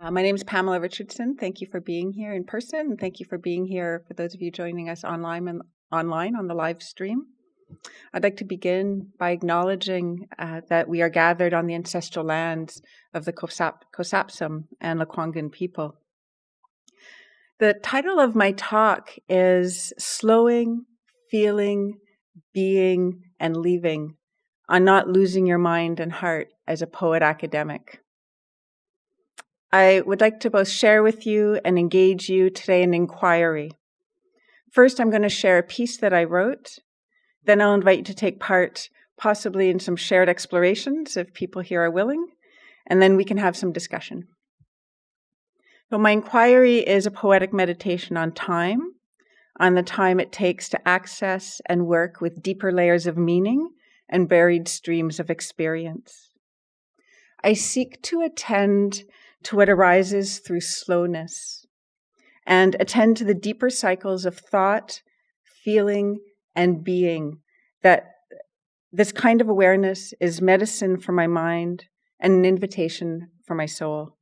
My name is Pamela Richardson. Thank you for being here in person, and thank you for being here for those of you joining us online on the live stream. I'd like to begin by acknowledging that we are gathered on the ancestral lands of the Kosapsum and Lekwungen people. The title of my talk is Slowing, Feeling, Being, and Leaving on Not Losing Your Mind and Heart as a Poet Academic. I would like to both share with you and engage you today in inquiry. First, I'm going to share a piece that I wrote. Then I'll invite you to take part possibly in some shared explorations if people here are willing, and then we can have some discussion. So my inquiry is a poetic meditation on time, on the time it takes to access and work with deeper layers of meaning and buried streams of experience. I seek to attend to what arises through slowness and attend to the deeper cycles of thought, feeling, and being, that this kind of awareness is medicine for my mind and an invitation for my soul.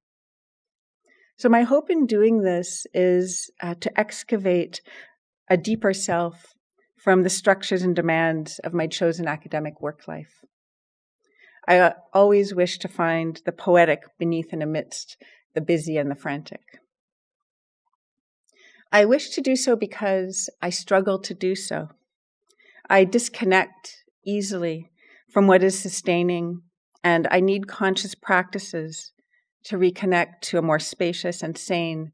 So my hope in doing this is to excavate a deeper self from the structures and demands of my chosen academic work life. I always wish to find the poetic beneath and amidst the busy and the frantic. I wish to do so because I struggle to do so. I disconnect easily from what is sustaining, and I need conscious practices to reconnect to a more spacious and sane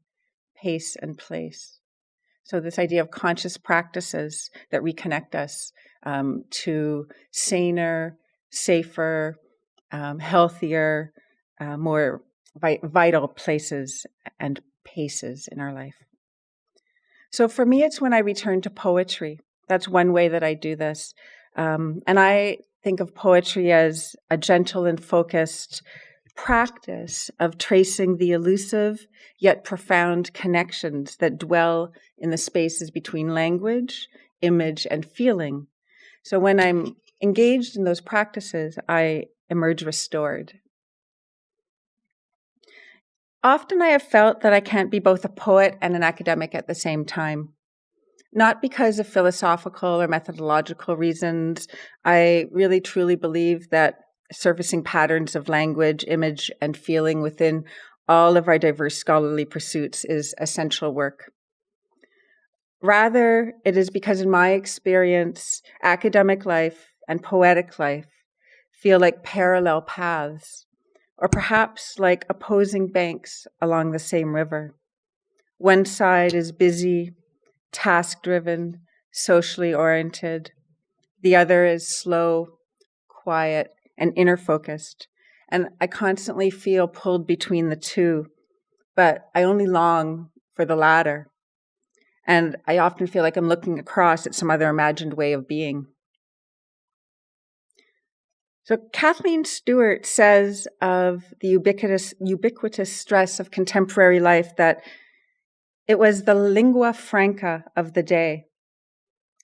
pace and place. So this idea of conscious practices that reconnect us to saner, safer, healthier, more vital places and paces in our life. So for me, it's when I return to poetry. That's one way that I do this. And I think of poetry as a gentle and focused practice of tracing the elusive yet profound connections that dwell in the spaces between language, image, and feeling. So when I'm engaged in those practices, I emerge restored. Often I have felt that I can't be both a poet and an academic at the same time. Not because of philosophical or methodological reasons. I really truly believe that surfacing patterns of language, image, and feeling within all of our diverse scholarly pursuits is essential work. Rather, it is because in my experience, academic life and poetic life feel like parallel paths, or perhaps like opposing banks along the same river. One side is busy, task-driven, socially oriented. The other is slow, quiet, and inner-focused. And I constantly feel pulled between the two, but I only long for the latter. And I often feel like I'm looking across at some other imagined way of being. So Kathleen Stewart says of the ubiquitous stress of contemporary life that it was the lingua franca of the day.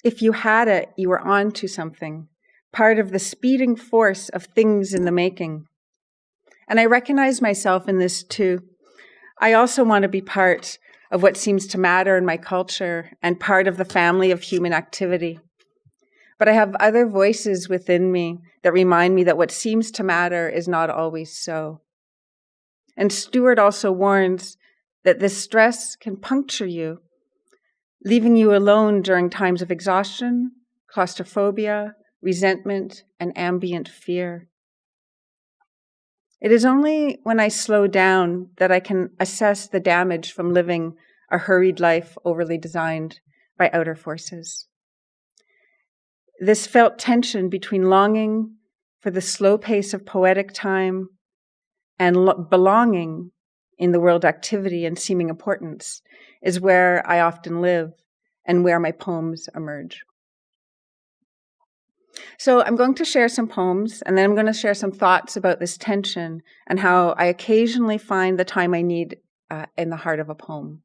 If you had it, you were on to something, part of the speeding force of things in the making. And I recognize myself in this too. I also want to be part of what seems to matter in my culture and part of the family of human activity. But I have other voices within me that remind me that what seems to matter is not always so. And Stewart also warns that this stress can puncture you, leaving you alone during times of exhaustion, claustrophobia, resentment, and ambient fear. It is only when I slow down that I can assess the damage from living a hurried life overly designed by outer forces. This felt tension between longing for the slow pace of poetic time and belonging in the world activity and seeming importance is where I often live and where my poems emerge. So I'm going to share some poems, and then I'm going to share some thoughts about this tension and how I occasionally find the time I need in the heart of a poem.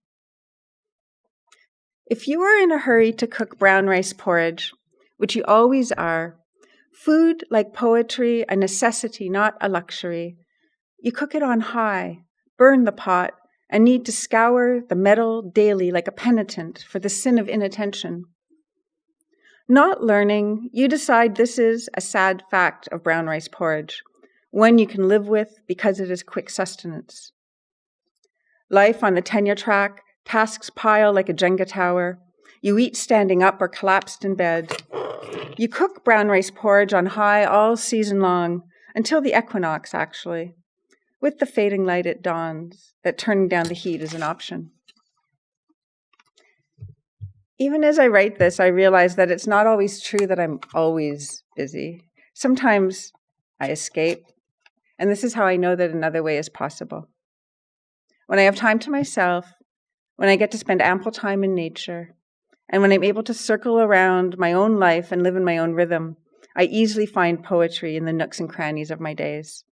If you are in a hurry to cook brown rice porridge, which you always are, food like poetry, a necessity, not a luxury, you cook it on high, burn the pot, and need to scour the metal daily like a penitent for the sin of inattention. Not learning, you decide this is a sad fact of brown rice porridge, one you can live with because it is quick sustenance. Life on the tenure track, tasks pile like a Jenga tower. You eat standing up or collapsed in bed. You cook brown rice porridge on high all season long, until the equinox, actually. With the fading light it dawns that turning down the heat is an option. Even as I write this, I realize that it's not always true that I'm always busy. Sometimes I escape, and this is how I know that another way is possible. When I have time to myself, when I get to spend ample time in nature, and when I'm able to circle around my own life and live in my own rhythm, I easily find poetry in the nooks and crannies of my days.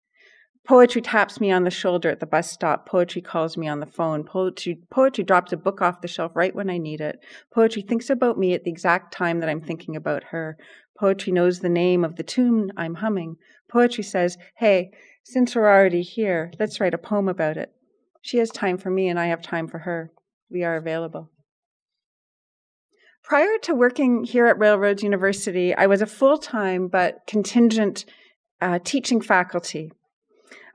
Poetry taps me on the shoulder at the bus stop. Poetry calls me on the phone. Poetry drops a book off the shelf right when I need it. Poetry thinks about me at the exact time that I'm thinking about her. Poetry knows the name of the tune I'm humming. Poetry says, hey, since we're already here, let's write a poem about it. She has time for me and I have time for her. We are available. Prior to working here at Railroads University, I was a full-time but contingent teaching faculty.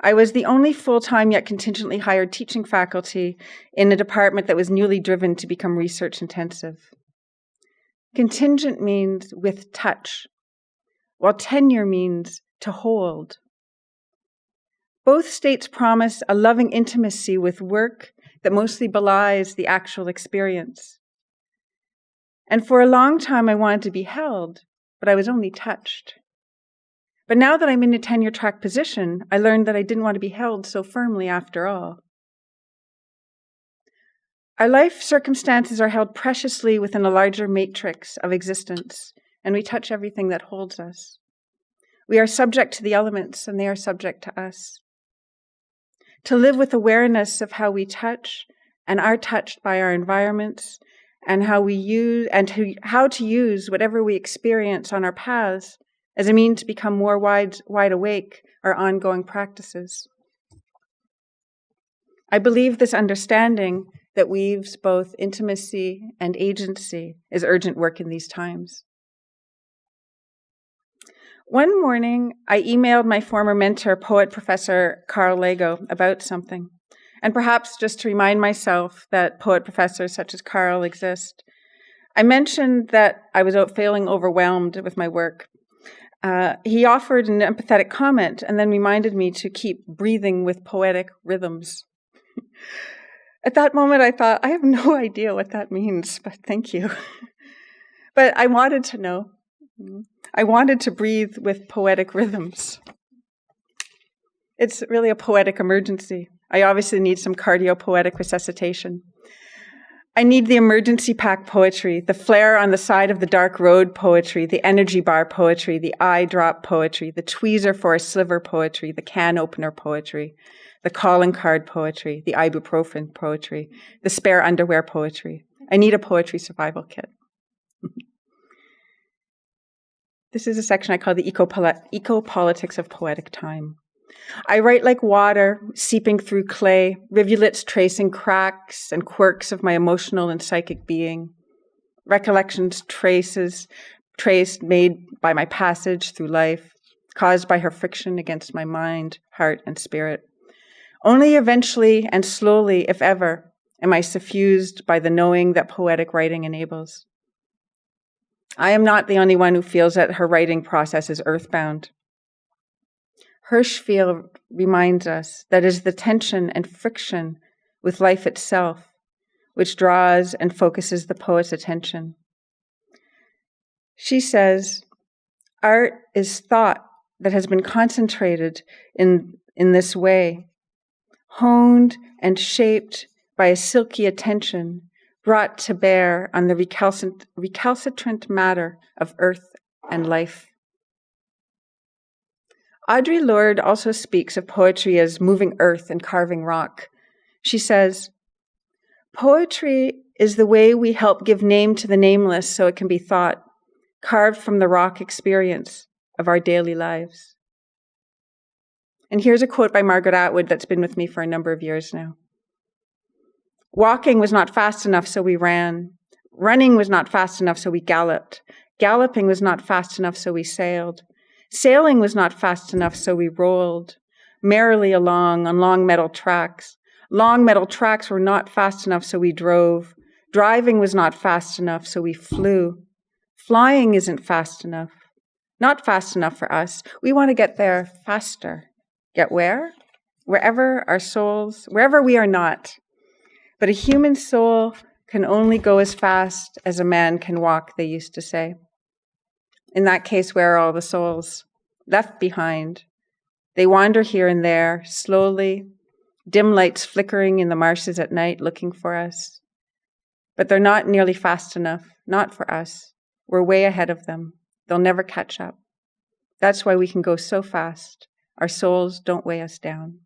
I was the only full-time yet contingently hired teaching faculty in a department that was newly driven to become research-intensive. Contingent means with touch, while tenure means to hold. Both states promise a loving intimacy with work that mostly belies the actual experience. And for a long time, I wanted to be held, but I was only touched. But now that I'm in a tenure track position, I learned that I didn't want to be held so firmly after all. Our life circumstances are held preciously within a larger matrix of existence, and we touch everything that holds us. We are subject to the elements, and they are subject to us. To live with awareness of how we touch and are touched by our environments, and how to use whatever we experience on our paths as a means to become more wide awake are ongoing practices. I believe this understanding that weaves both intimacy and agency is urgent work in these times. One morning, I emailed my former mentor, poet professor Carl Lego, about something. And perhaps just to remind myself that poet professors such as Carl exist, I mentioned that I was feeling overwhelmed with my work. He offered an empathetic comment and then reminded me to keep breathing with poetic rhythms. At that moment, I thought, I have no idea what that means, but thank you. But I wanted to know. I wanted to breathe with poetic rhythms. It's really a poetic emergency. I obviously need some cardio-poetic resuscitation. I need the emergency pack poetry, the flare on the side of the dark road poetry, the energy bar poetry, the eye drop poetry, the tweezer for a sliver poetry, the can opener poetry, the calling card poetry, the ibuprofen poetry, the spare underwear poetry. I need a poetry survival kit. This is a section I call the eco-politics of poetic time. I write like water seeping through clay, rivulets tracing cracks and quirks of my emotional and psychic being, recollections traced made by my passage through life, caused by her friction against my mind, heart, and spirit. Only eventually and slowly, if ever, am I suffused by the knowing that poetic writing enables. I am not the only one who feels that her writing process is earthbound. Hirschfeld reminds us that it is the tension and friction with life itself which draws and focuses the poet's attention. She says, art is thought that has been concentrated in this way, honed and shaped by a silky attention brought to bear on the recalcitrant matter of earth and life. Audre Lorde also speaks of poetry as moving earth and carving rock. She says, poetry is the way we help give name to the nameless so it can be thought, carved from the rock experience of our daily lives. And here's a quote by Margaret Atwood that's been with me for a number of years now. Walking was not fast enough, so we ran. Running was not fast enough, so we galloped. Galloping was not fast enough, so we sailed. Sailing was not fast enough, so we rolled merrily along on long metal tracks. Long metal tracks were not fast enough, so we drove. Driving was not fast enough, so we flew. Flying isn't fast enough. Not fast enough for us. We want to get there faster. Get where? Wherever we are not. But a human soul can only go as fast as a man can walk, they used to say. In that case, where are all the souls? Left behind. They wander here and there, slowly, dim lights flickering in the marshes at night, looking for us. But they're not nearly fast enough, not for us. We're way ahead of them. They'll never catch up. That's why we can go so fast. Our souls don't weigh us down.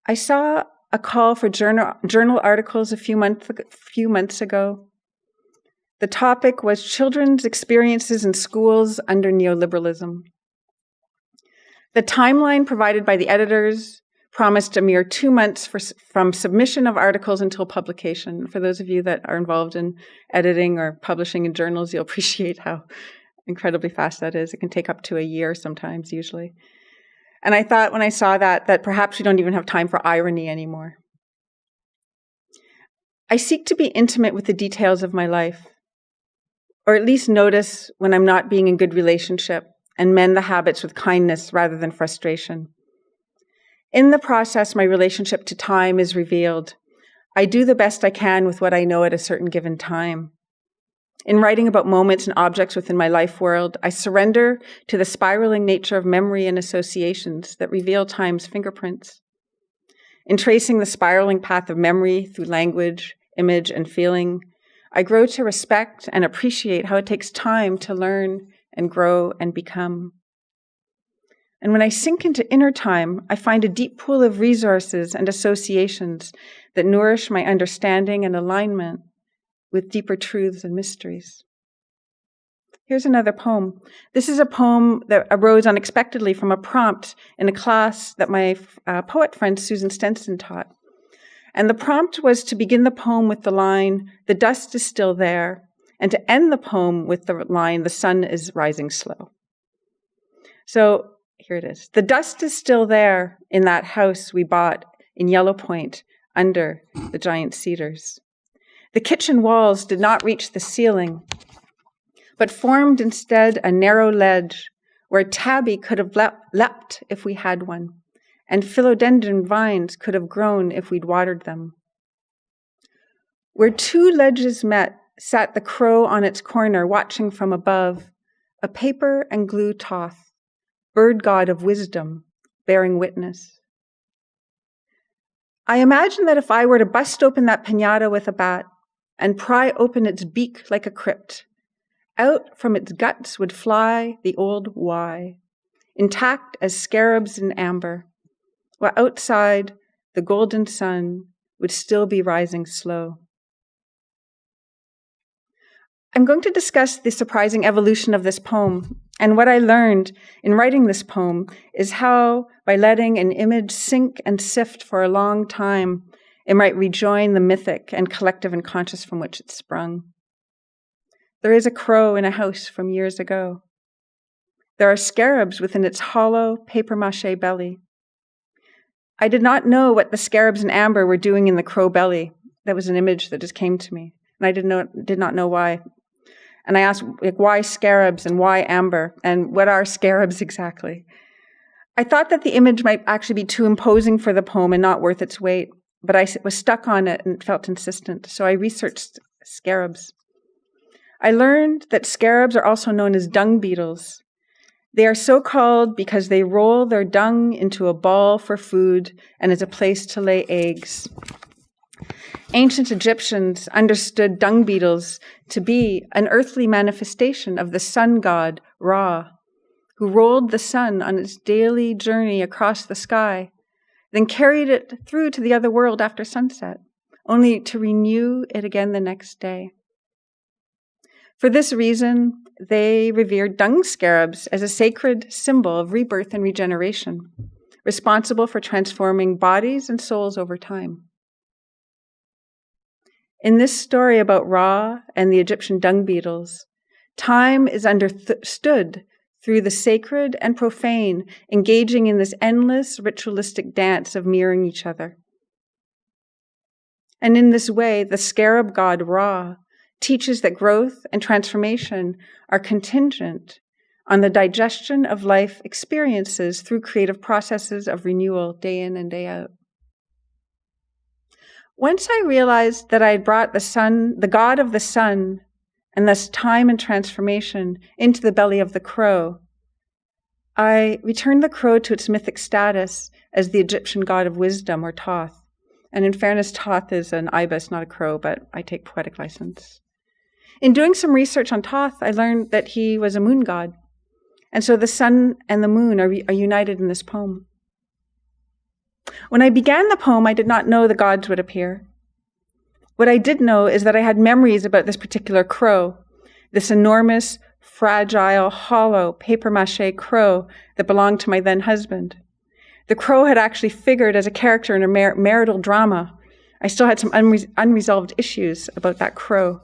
I saw a call for journal articles a few months ago. The topic was children's experiences in schools under neoliberalism. The timeline provided by the editors promised a mere 2 months from submission of articles until publication. For those of you that are involved in editing or publishing in journals, you'll appreciate how incredibly fast that is. It can take up to a year sometimes, usually. And I thought when I saw that perhaps we don't even have time for irony anymore. I seek to be intimate with the details of my life, or at least notice when I'm not being in good relationship and mend the habits with kindness rather than frustration. In the process, my relationship to time is revealed. I do the best I can with what I know at a certain given time. In writing about moments and objects within my life world, I surrender to the spiraling nature of memory and associations that reveal time's fingerprints. In tracing the spiraling path of memory through language, image, and feeling, I grow to respect and appreciate how it takes time to learn and grow and become. And when I sink into inner time, I find a deep pool of resources and associations that nourish my understanding and alignment with deeper truths and mysteries. Here's another poem. This is a poem that arose unexpectedly from a prompt in a class that my poet friend Susan Stenson taught. And the prompt was to begin the poem with the line, "The dust is still there," and to end the poem with the line, "The sun is rising slow." So here it is. The dust is still there in that house we bought in Yellow Point under the giant cedars. The kitchen walls did not reach the ceiling, but formed instead a narrow ledge where tabby could have leapt if we had one, and philodendron vines could have grown if we'd watered them. Where two ledges met, sat the crow on its corner, watching from above, a paper and glue Thoth, bird god of wisdom, bearing witness. I imagine that if I were to bust open that piñata with a bat and pry open its beak like a crypt, out from its guts would fly the old why, intact as scarabs in amber, while outside the golden sun would still be rising slow. I'm going to discuss the surprising evolution of this poem, and what I learned in writing this poem is how, by letting an image sink and sift for a long time, it might rejoin the mythic and collective and conscious from which it sprung. There is a crow in a house from years ago. There are scarabs within its hollow papier-mâché belly. I did not know what the scarabs in amber were doing in the crow belly. That was an image that just came to me, and I did not know why. And I asked, why scarabs and why amber, and what are scarabs exactly? I thought that the image might actually be too imposing for the poem and not worth its weight, but I was stuck on it and felt insistent, so I researched scarabs. I learned that scarabs are also known as dung beetles. They are so called because they roll their dung into a ball for food and as a place to lay eggs. Ancient Egyptians understood dung beetles to be an earthly manifestation of the sun god, Ra, who rolled the sun on its daily journey across the sky, then carried it through to the other world after sunset, only to renew it again the next day. For this reason, they revered dung scarabs as a sacred symbol of rebirth and regeneration, responsible for transforming bodies and souls over time. In this story about Ra and the Egyptian dung beetles, time is understood through the sacred and profane, engaging in this endless ritualistic dance of mirroring each other. And in this way, the scarab god Ra teaches that growth and transformation are contingent on the digestion of life experiences through creative processes of renewal day in and day out. Once I realized that I had brought the sun, the god of the sun, and thus time and transformation, into the belly of the crow, I returned the crow to its mythic status as the Egyptian god of wisdom, or Thoth. And in fairness, Thoth is an ibis, not a crow, but I take poetic license. In doing some research on Thoth, I learned that he was a moon god. And so the sun and the moon are united in this poem. When I began the poem, I did not know the gods would appear. What I did know is that I had memories about this particular crow, this enormous, fragile, hollow, papier-mâché crow that belonged to my then husband. The crow had actually figured as a character in a marital drama. I still had some unresolved issues about that crow.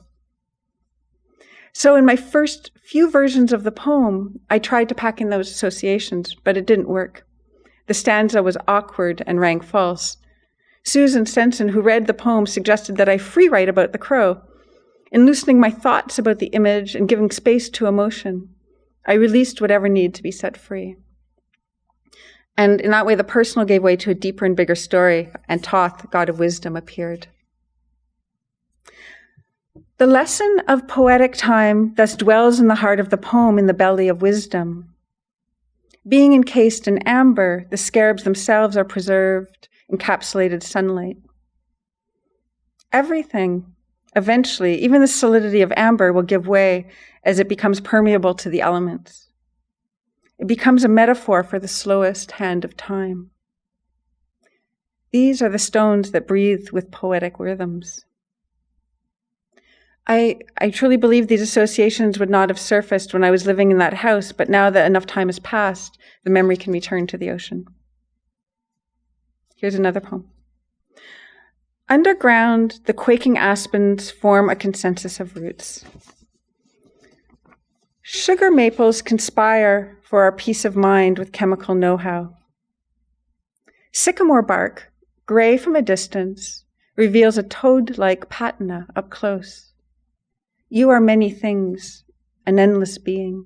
So in my first few versions of the poem, I tried to pack in those associations, but it didn't work. The stanza was awkward and rang false. Susan Stenson, who read the poem, suggested that I free write about the crow. In loosening my thoughts about the image and giving space to emotion, I released whatever needed to be set free. And in that way, the personal gave way to a deeper and bigger story, and Thoth, god of wisdom, appeared. The lesson of poetic time thus dwells in the heart of the poem, in the belly of wisdom. Being encased in amber, the scarabs themselves are preserved, encapsulated sunlight. Everything, eventually, even the solidity of amber, will give way as it becomes permeable to the elements. It becomes a metaphor for the slowest hand of time. These are the stones that breathe with poetic rhythms. I truly believe these associations would not have surfaced when I was living in that house, but now that enough time has passed, the memory can return to the ocean. Here's another poem. Underground, the quaking aspens form a consensus of roots. Sugar maples conspire for our peace of mind with chemical know-how. Sycamore bark, gray from a distance, reveals a toad-like patina up close. You are many things, an endless being.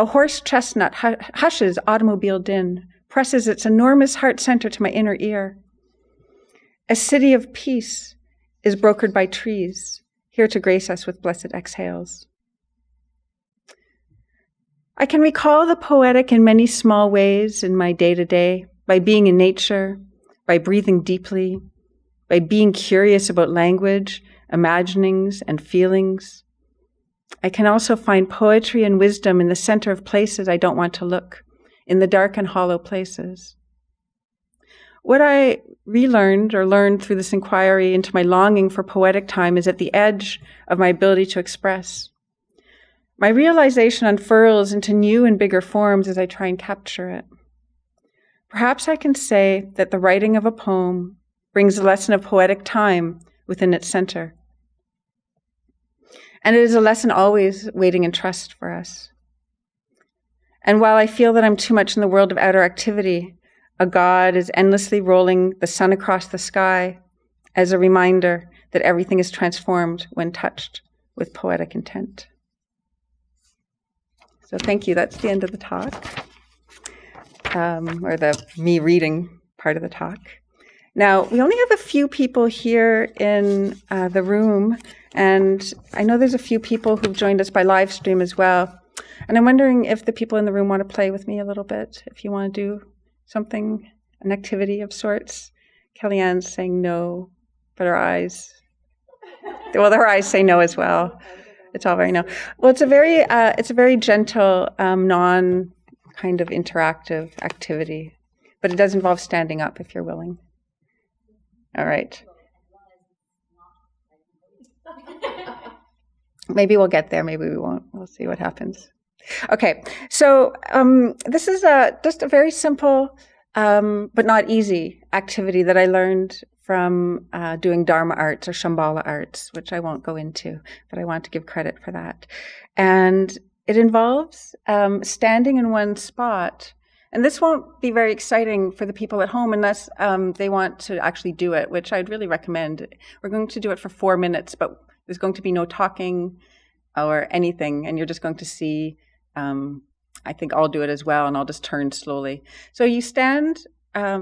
A horse chestnut hushes automobile din, presses its enormous heart center to my inner ear. A city of peace is brokered by trees, here to grace us with blessed exhales. I can recall the poetic in many small ways in my day-to-day, by being in nature, by breathing deeply, by being curious about language, imaginings, and feelings. I can also find poetry and wisdom in the center of places I don't want to look, in the dark and hollow places. What I relearned or learned through this inquiry into my longing for poetic time is at the edge of my ability to express. My realization unfurls into new and bigger forms as I try and capture it. Perhaps I can say that the writing of a poem brings the lesson of poetic time within its center. And it is a lesson always waiting in trust for us. And while I feel that I'm too much in the world of outer activity, a God is endlessly rolling the sun across the sky as a reminder that everything is transformed when touched with poetic intent. So thank you. That's the end of the talk, or the me reading part of the talk. Now, we only have a few people here in the room, and I know there's a few people who've joined us by live stream as well. And I'm wondering if the people in the room want to play with me a little bit, if you want to do something, an activity of sorts. Kellyanne's saying no, but her eyes say no as well. It's all very no. Well, it's a very gentle, non kind of interactive activity, but it does involve standing up if you're willing. All right. Maybe we'll get there. Maybe we won't. We'll see what happens. Okay, so this is just a very simple but not easy activity that I learned from doing Dharma arts or Shambhala arts, which I won't go into, but I want to give credit for that. And it involves standing in one spot. And this won't be very exciting for the people at home unless they want to actually do it, which I'd really recommend. We're going to do it for 4 minutes, but there's going to be no talking or anything, and you're just going to see. I think I'll do it as well, and I'll just turn slowly. So you stand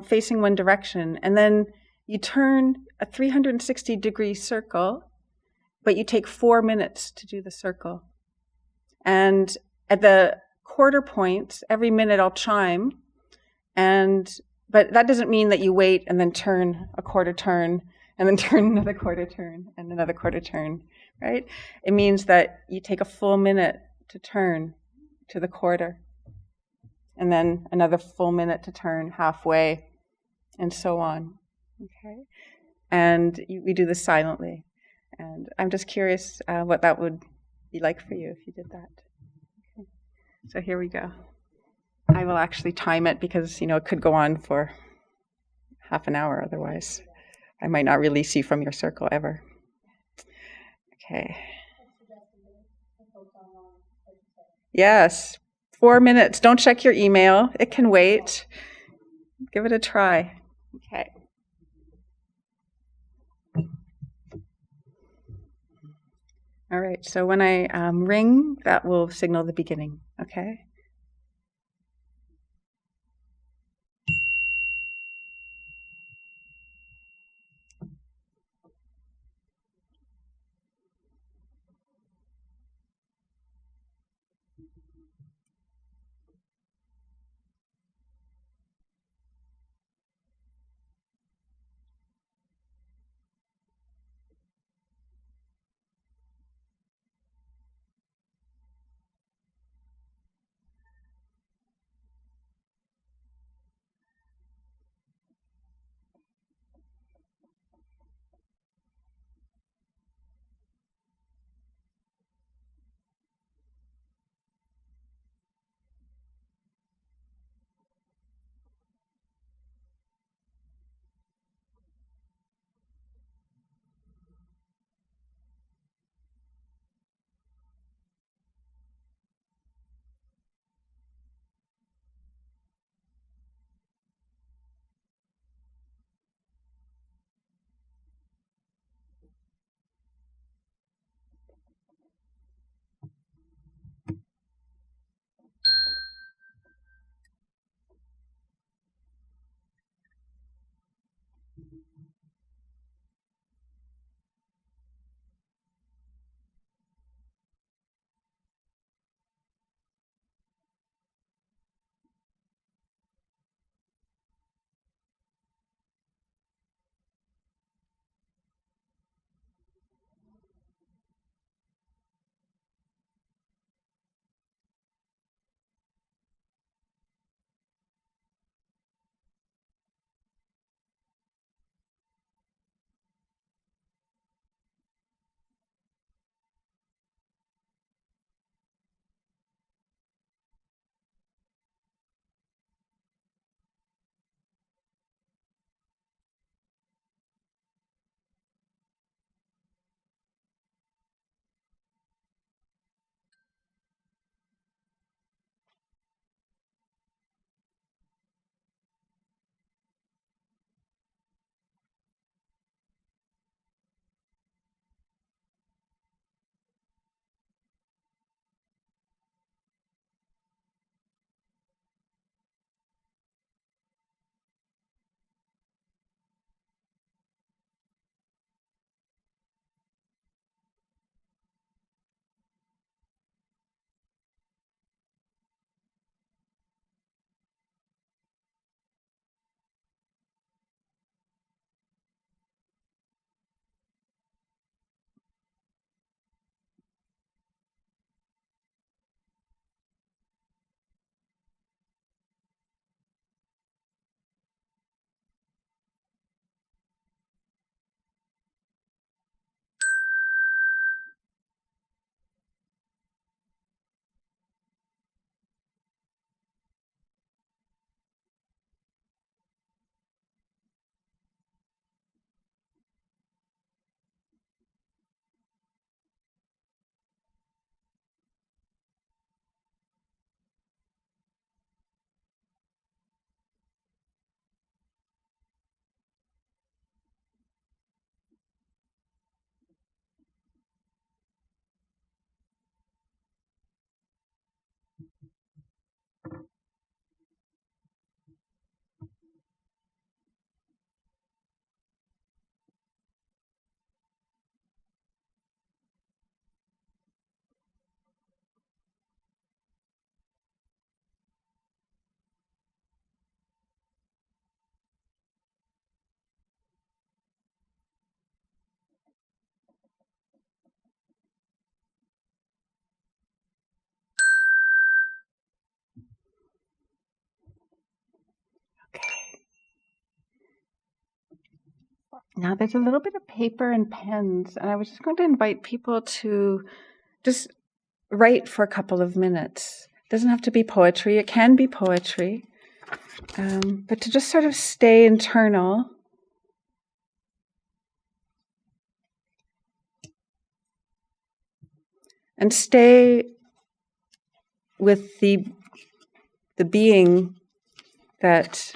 facing one direction, and then you turn a 360-degree circle, but you take 4 minutes to do the circle. And at the quarter point, every minute I'll chime, but that doesn't mean that you wait and then turn a quarter turn, and then turn another quarter turn, and another quarter turn, right? It means that you take a full minute to turn to the quarter, and then another full minute to turn halfway, and so on. Okay, and we do this silently, and I'm just curious what that would be like for you if you did that. Okay. So here we go. I will actually time it because it could go on for half an hour. Otherwise, I might not release you from your circle ever. Okay. Yes, 4 minutes. Don't check your email. It can wait. Give it a try. Okay. All right. So when I ring, that will signal the beginning. Okay. Now there's a little bit of paper and pens, and I was just going to invite people to just write for a couple of minutes. It doesn't have to be poetry. It can be poetry. But to just sort of stay internal. And stay with the being that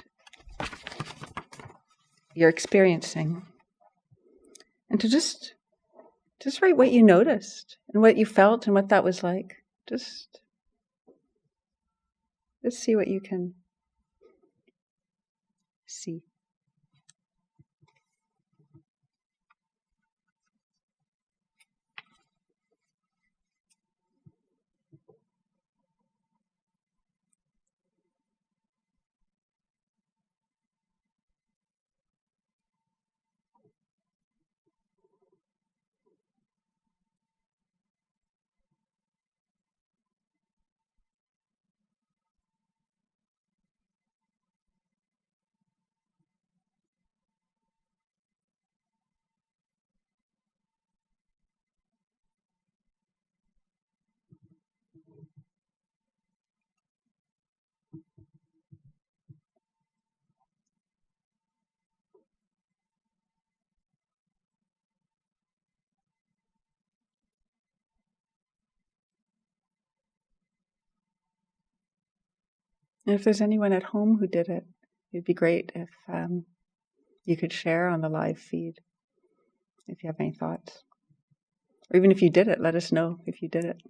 you're experiencing. And to just write what you noticed and what you felt and what that was like. Just see what you can see. And if there's anyone at home who did it, it'd be great if you could share on the live feed if you have any thoughts. Or even if you did it, let us know if you did it.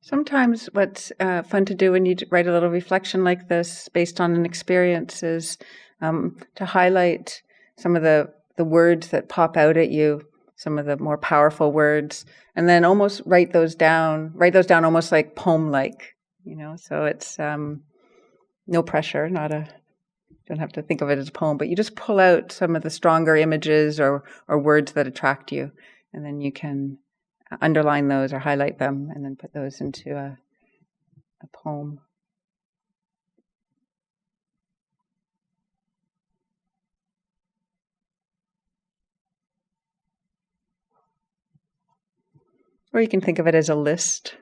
Sometimes what's fun to do when you write a little reflection like this based on an experience is to highlight some of the words that pop out at you, some of the more powerful words, and then almost write those down almost like poem-like, so it's no pressure, don't have to think of it as a poem, but you just pull out some of the stronger images or words that attract you, and then you can underline those or highlight them and then put those into a poem. Or you can think of it as a list.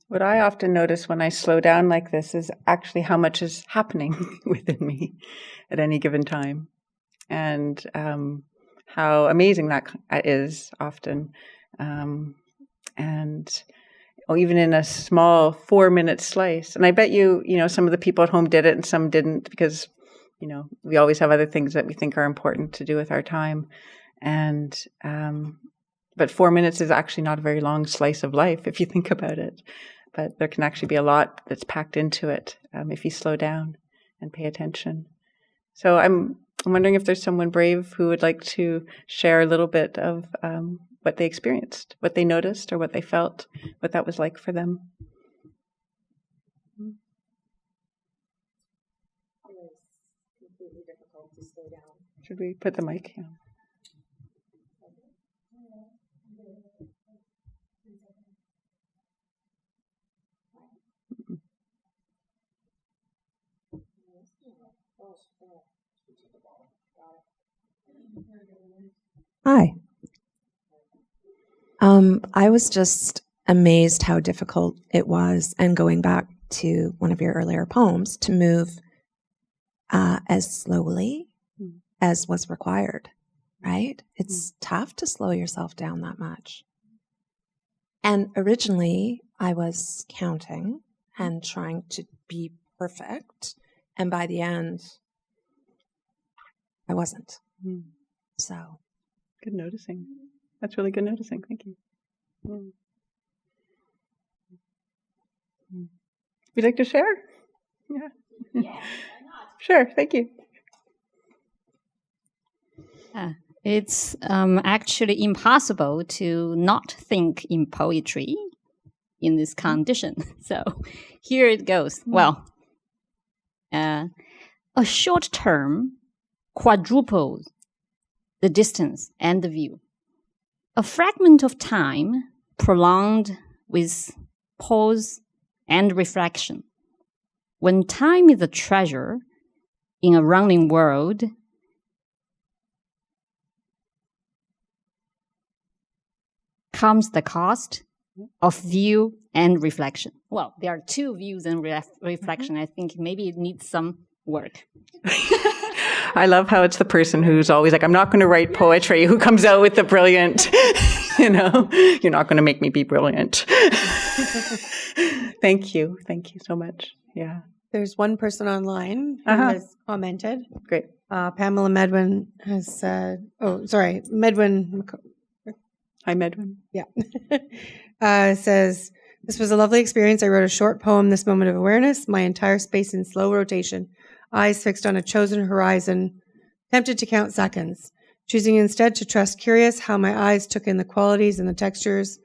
What I often notice when I slow down like this is actually how much is happening within me at any given time, and how amazing that is often. And even in a small 4-minute slice. And I bet some of the people at home did it and some didn't, because, we always have other things that we think are important to do with our time. And, but 4 minutes is actually not a very long slice of life if you think about it. But there can actually be a lot that's packed into it if you slow down and pay attention. So I'm wondering if there's someone brave who would like to share a little bit of what they experienced, what they noticed, or what they felt, what that was like for them. It was completely difficult to slow down. Should we put the mic? Yeah. Hi. I was just amazed how difficult it was, and going back to one of your earlier poems, to move as slowly as was required, right? It's tough to slow yourself down that much. And originally, I was counting and trying to be perfect, and by the end, I wasn't. So. Good noticing. That's really good noticing. Thank you. Would you like to share? Yeah. Yeah, why not? Sure, thank you. It's actually impossible to not think in poetry in this condition. So here it goes. Well, a short term quadruples the distance and the view. A fragment of time prolonged with pause and reflection. When time is a treasure in a running world, comes the cost of view and reflection. Well, there are two views and reflection. I think maybe it needs some work. I love how it's the person who's always like, I'm not going to write poetry, who comes out with the brilliant, you're not going to make me be brilliant. Thank you. Thank you so much. Yeah. There's one person online who has commented. Great. Pamela Medwin has said, Medwin. Hi, Medwin. Yeah. Says, this was a lovely experience. I wrote a short poem, This Moment of Awareness, my entire space in slow rotation, eyes fixed on a chosen horizon, tempted to count seconds, choosing instead to trust curious how my eyes took in the qualities and the textures,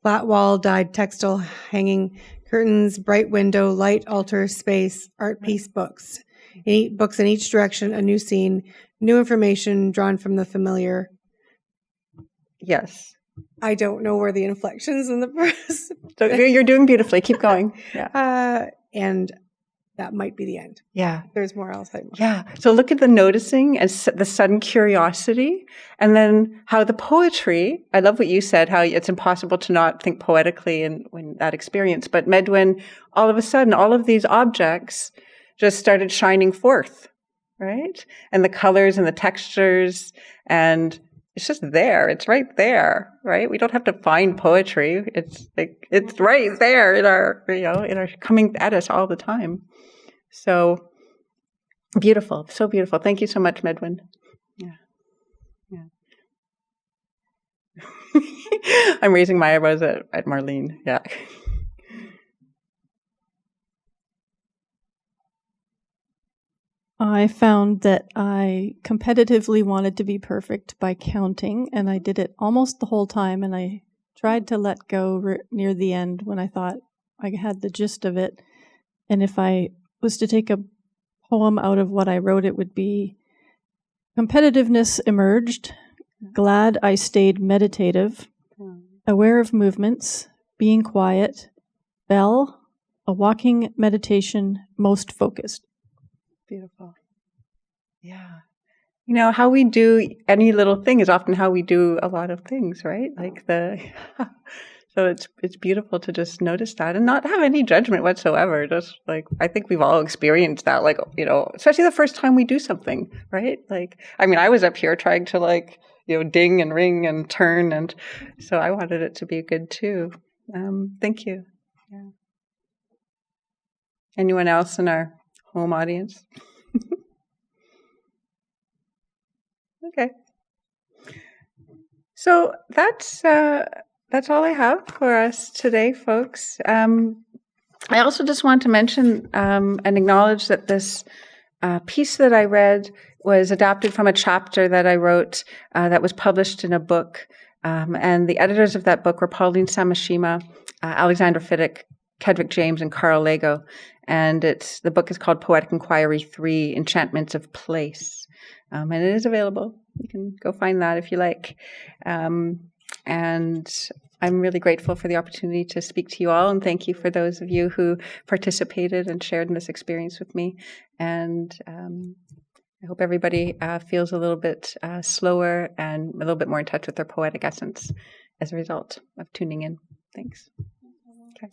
flat wall, dyed textile, hanging curtains, bright window, light, altar, space, art piece, books. Books in each direction, a new scene, new information drawn from the familiar. Yes. I don't know where the inflections in the press. So you're doing beautifully. Keep going. Yeah. And that might be the end. Yeah. There's more else. Yeah. So look at the noticing and the sudden curiosity, and then how the poetry, I love what you said, how it's impossible to not think poetically in that experience. But Medwin, all of a sudden, all of these objects just started shining forth, right? And the colors and the textures, and it's just there. It's right there, right? We don't have to find poetry. It's right there in our coming at us all the time. So beautiful, so beautiful. Thank you so much, Medwin. Yeah. I'm raising my eyebrows at Marlene. Yeah. I found that I competitively wanted to be perfect by counting, and I did it almost the whole time, and I tried to let go near the end when I thought I had the gist of it. And if I was to take a poem out of what I wrote, it would be competitiveness emerged, glad I stayed meditative, aware of movements, being quiet, bell, a walking meditation, most focused. Beautiful. Yeah. How we do any little thing is often how we do a lot of things, right? So So it's beautiful to just notice that and not have any judgment whatsoever. Just like, I think we've all experienced that, like, you know, especially the first time we do something, right? Like, I mean, I was up here trying to, like, you know, ding and ring and turn. And so I wanted it to be good too. Thank you. Yeah. Anyone else in our home audience? Okay. So that's all I have for us today, folks. I also just want to mention and acknowledge that this piece that I read was adapted from a chapter that I wrote that was published in a book. And the editors of that book were Pauline Samashima, Alexandra Fiddick, Kedrick James, and Carl Lego. And the book is called Poetic Inquiry 3, Enchantments of Place. And it is available. You can go find that if you like. And I'm really grateful for the opportunity to speak to you all. And thank you for those of you who participated and shared in this experience with me. And I hope everybody feels a little bit slower and a little bit more in touch with their poetic essence as a result of tuning in. Thanks. Okay.